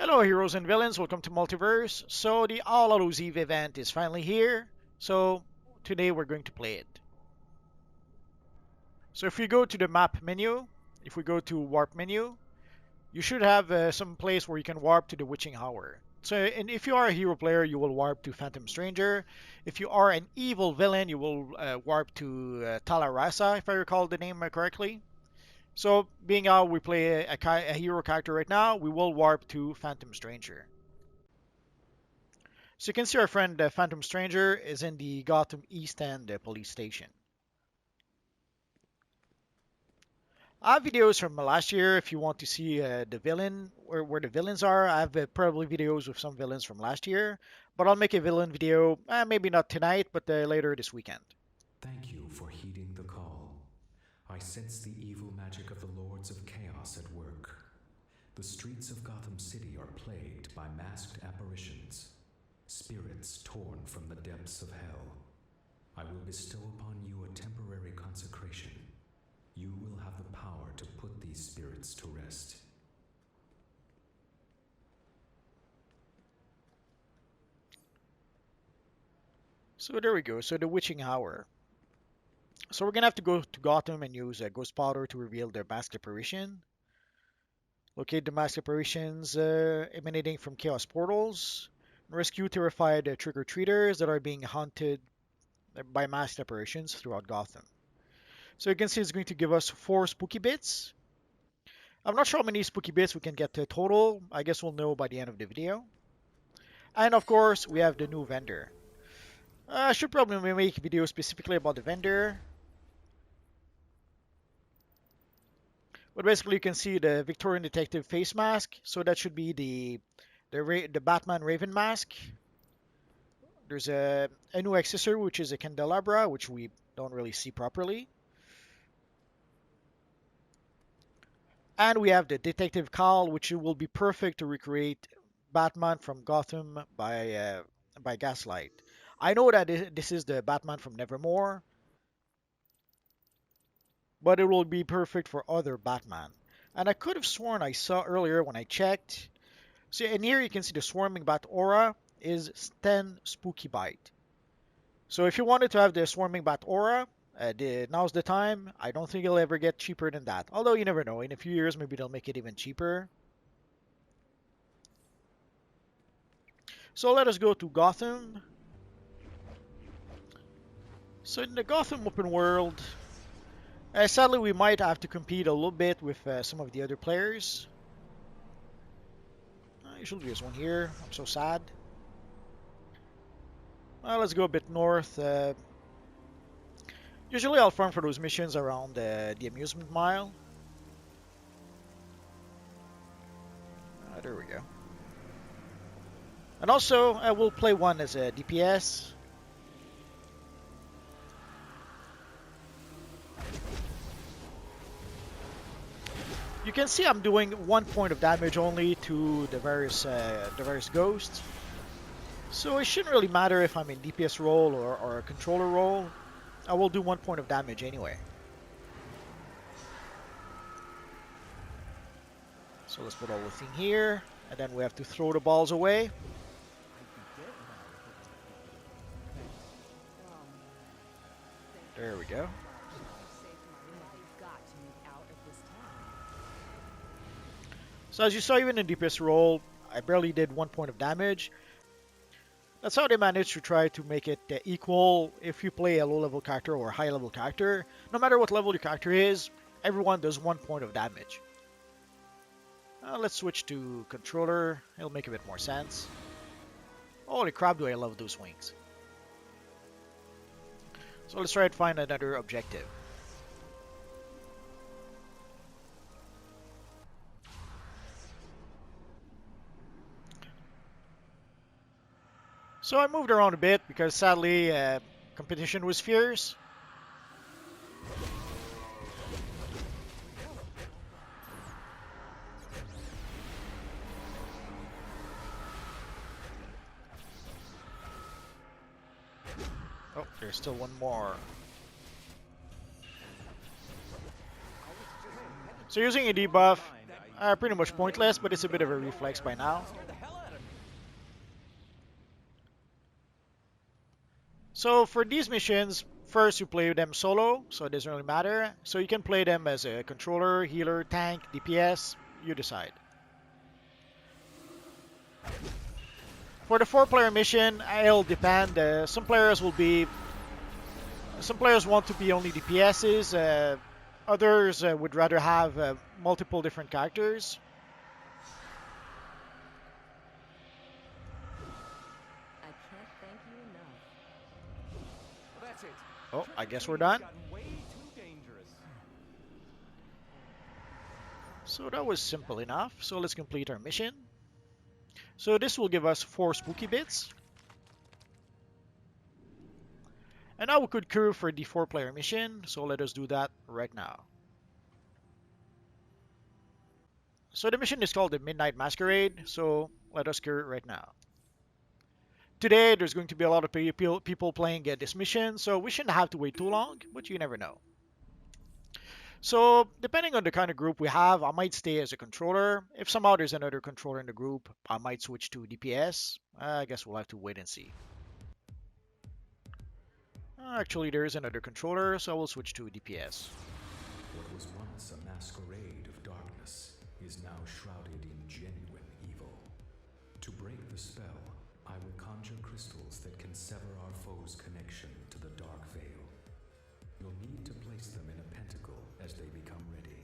Hello heroes and villains, welcome to Multiverse. So the All Hallows Eve event is finally here. So today we're going to play it. So if we go to the map menu, if we go to warp menu, you should have some place where you can warp to the Witching Hour. So and if you are a hero player, you will warp to Phantom Stranger. If you are an evil villain, you will warp to Talarasa, if I recall the name correctly. So, being how we play a hero character right now, we will warp to Phantom Stranger. So you can see our friend Phantom Stranger is in the Gotham East End police station. I have videos from last year if you want to see the villain, where the villains are. I have probably videos with some villains from last year, but I'll make a villain video, maybe not tonight, but later this weekend. Thank you for heeding the call. I sense the evil magic of the Lords of Chaos at work. The streets of Gotham City are plagued by masked apparitions, spirits torn from the depths of hell. I will bestow upon you a temporary consecration. You will have the power to put these spirits to rest. So there we go. So the Witching Hour. So we're gonna have to go to Gotham and use Ghost Powder to reveal their masked apparition. Locate the masked apparitions emanating from chaos portals. Rescue terrified trick-or-treaters that are being hunted by masked apparitions throughout Gotham. So you can see it's going to give us 4 spooky bits. I'm not sure how many spooky bits we can get to total. I guess we'll know by the end of the video. And of course, we have the new vendor. I should probably make a video specifically about the vendor. But basically, you can see the Victorian Detective face mask. So that should be the Batman Raven mask. There's a new accessory, which is a candelabra, which we don't really see properly. And we have the Detective Cowl, which will be perfect to recreate Batman from Gotham by Gaslight. I know that this is the Batman from Nevermore, but it will be perfect for other Batman. And I could have sworn I saw earlier when I checked. So in here you can see the Swarming Bat Aura is 10 Spooky Bite. So if you wanted to have the Swarming Bat Aura, now's the time. I don't think it'll ever get cheaper than that. Although you never know. In a few years, maybe they'll make it even cheaper. So let us go to Gotham. So in the Gotham open world, sadly we might have to compete a little bit with some of the other players. Usually there's one here. I'm so sad. Let's go a bit north. Usually I'll farm for those missions around the amusement mile. There we go. And also, I will play one as a DPS. You can see I'm doing 1 point of damage only to the various ghosts. So it shouldn't really matter if I'm in DPS role or a controller role. I will do 1 point of damage anyway. So let's put all the thing here, and then we have to throw the balls away. There we go. So as you saw, even in DPS role, I barely did 1 point of damage. That's how they managed to try to make it equal if you play a low-level character or a high-level character. No matter what level your character is, everyone does 1 point of damage. Let's switch to controller. It'll make a bit more sense. Holy crap, do I love those wings. So let's try to find another objective. So I moved around a bit because sadly competition was fierce. Oh, there's still one more. So using a debuff, Pretty much pointless, but it's a bit of a reflex by now. So for these missions, first you play them solo, so it doesn't really matter. So you can play them as a controller, healer, tank, DPS, you decide. For the 4-player mission, it'll depend. Some players want to be only DPSs. Others would rather have multiple different characters. I can't thank you enough. That's it. Oh, I guess we're done. Way too dangerous. So that was simple enough. So let's complete our mission. So this will give us 4 spooky bits. And now we could queue for the 4-player mission, so let us do that right now. So the mission is called the Midnight Masquerade, so let us queue it right now. Today there's going to be a lot of people playing this mission, so we shouldn't have to wait too long, but you never know. So depending on the kind of group we have, I might stay as a controller. If somehow there's another controller in the group, I might switch to DPS. I guess we'll have to wait and see. Actually, there is another controller, so I will switch to DPS. What was once a masquerade of darkness is now shrouded in genuine evil. To break the spell, I will conjure crystals that can sever our foe's connection to the dark veil. You'll need to place them in a pentacle as they become ready.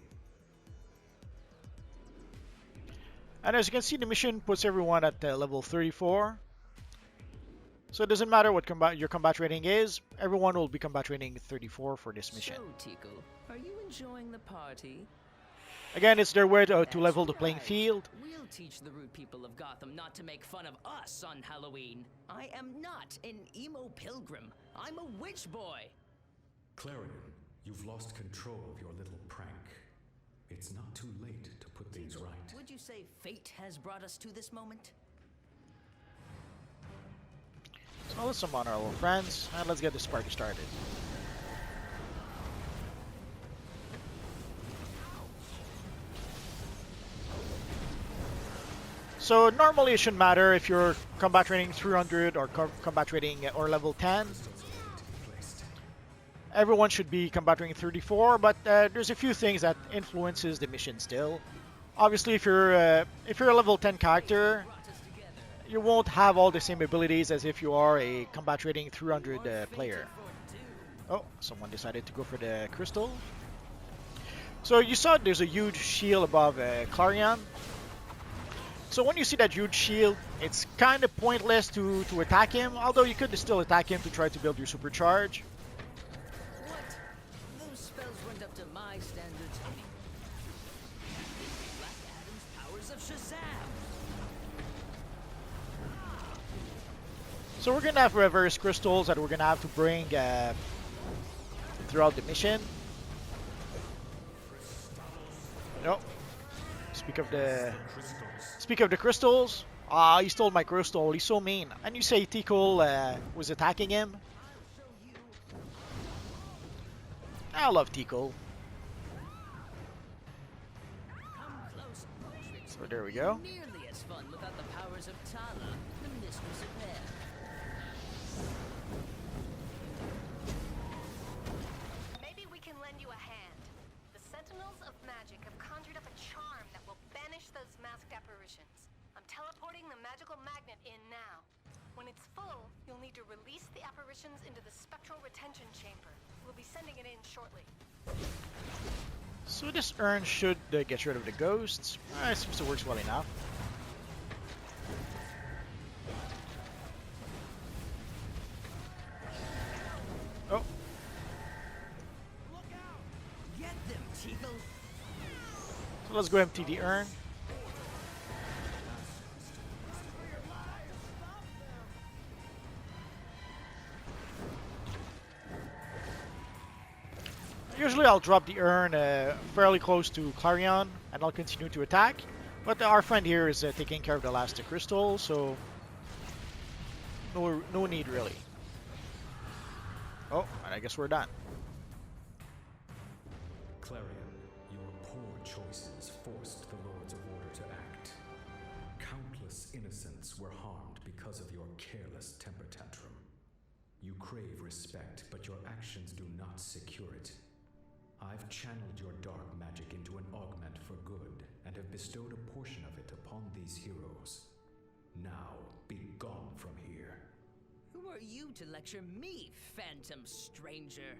And as you can see, the mission puts everyone at level 34. So it doesn't matter what your combat rating is, everyone will be combat rating 34 for this mission. So, Tico, are you enjoying the party? Again, it's their way to level the playing field. We'll teach the rude people of Gotham not to make fun of us on Halloween. I am not an emo pilgrim. I'm a witch boy. Clarion, you've lost control of your little prank. It's not too late to put things Tico, right. would you say fate has brought us to this moment? So let's summon our little friends, and let's get this party started. So normally it shouldn't matter if you're combat rating 300 or combat rating or level 10. Everyone should be combat rating 34, but there's a few things that influences the mission still. Obviously, if you're a level 10 character, you won't have all the same abilities as if you are a combat rating 300 player. Oh, someone decided to go for the crystal. So you saw there's a huge shield above Clarion. So when you see that huge shield, it's kind of pointless to attack him, although you could still attack him to try to build your supercharge. What? Those spells weren't up to my standards. Black Adam's powers of Shazam! So we're going to have various crystals that we're going to have to bring throughout the mission. No. Speak of the crystals. He stole my crystal. He's so mean. And you say Tico was attacking him? I love Tico. So there we go. Nearly as fun without the powers of Tala, the mistress of hell. Maybe we can lend you a hand. The Sentinels of Magic have conjured up a charm that will banish those masked apparitions. I'm teleporting the magical magnet in now. When it's full, you'll need to release the apparitions into the spectral retention chamber. We'll be sending it in shortly. So this urn should get rid of the ghosts. It seems to work well enough. Oh. Get them, Tico! So let's go empty the urn. Usually I'll drop the urn fairly close to Clarion and I'll continue to attack. But our friend here is taking care of the last crystal, so no need really. Oh, and I guess we're done. Clarion, your poor choices forced the Lords countless innocents were harmed because of your careless temper tantrum. You crave respect, but your actions do not secure it. I've channeled your dark magic into an augment for good, and have bestowed a portion of it upon these heroes. Now, be gone from here. Who are you to lecture me, phantom stranger?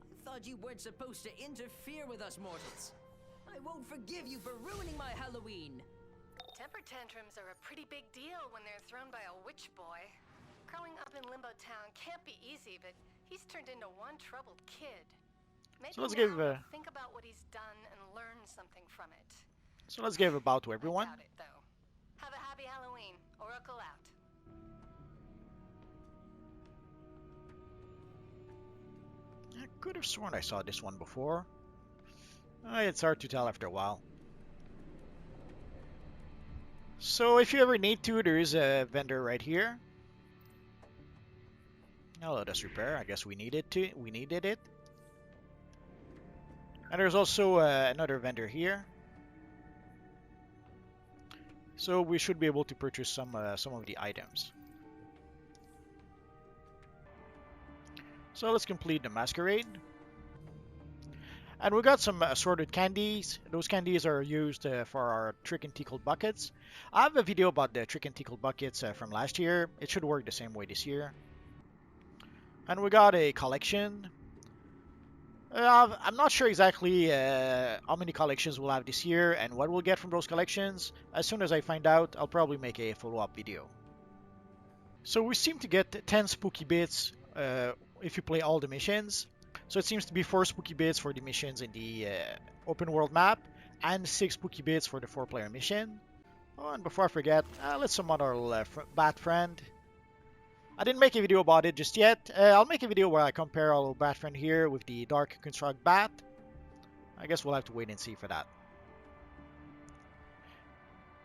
I thought you weren't supposed to interfere with us mortals. I won't forgive you for ruining my Halloween. Temper tantrums are a pretty big deal when they're thrown by a witch boy. Growing up in Limbo Town can't be easy, but he's turned into one troubled kid. Maybe So let's now give he'll think about what he's done and learn something from it. a bow to everyone. I doubt it, though. Have a happy Halloween. Oracle out. I could have sworn I saw this one before. It's hard to tell after a while. So if you ever need to, there is a vendor right here. Now let us repair. I guess we needed it. And there's also another vendor here. So we should be able to purchase some of the items. So let's complete the masquerade. And we got some assorted candies. Those candies are used for our trick and tickle buckets. I have a video about the trick and tickle buckets from last year. It should work the same way this year. And we got a collection. I'm not sure exactly how many collections we'll have this year and what we'll get from those collections. As soon as I find out, I'll probably make a follow-up video. So we seem to get 10 spooky bits if you play all the missions. So it seems to be 4 spooky bits for the missions in the open world map and 6 spooky bits for the 4-player mission. Oh, and before I forget, let's summon our bat friend. I didn't make a video about it just yet. I'll make a video where I compare our little bat friend here with the Dark Construct bat. I guess we'll have to wait and see for that.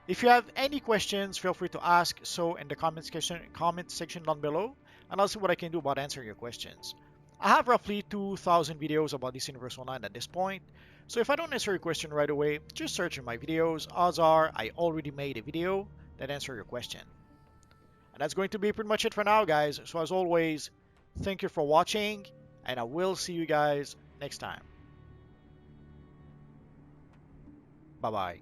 If you have any questions, feel free to ask so in the comment section down below, and I'll see what I can do about answering your questions. I have roughly 2,000 videos about this Universe Online at this point, so if I don't answer your question right away, just search in my videos. Odds are I already made a video that answers your question. And that's going to be pretty much it for now, guys. So as always, thank you for watching, and I will see you guys next time. Bye-bye.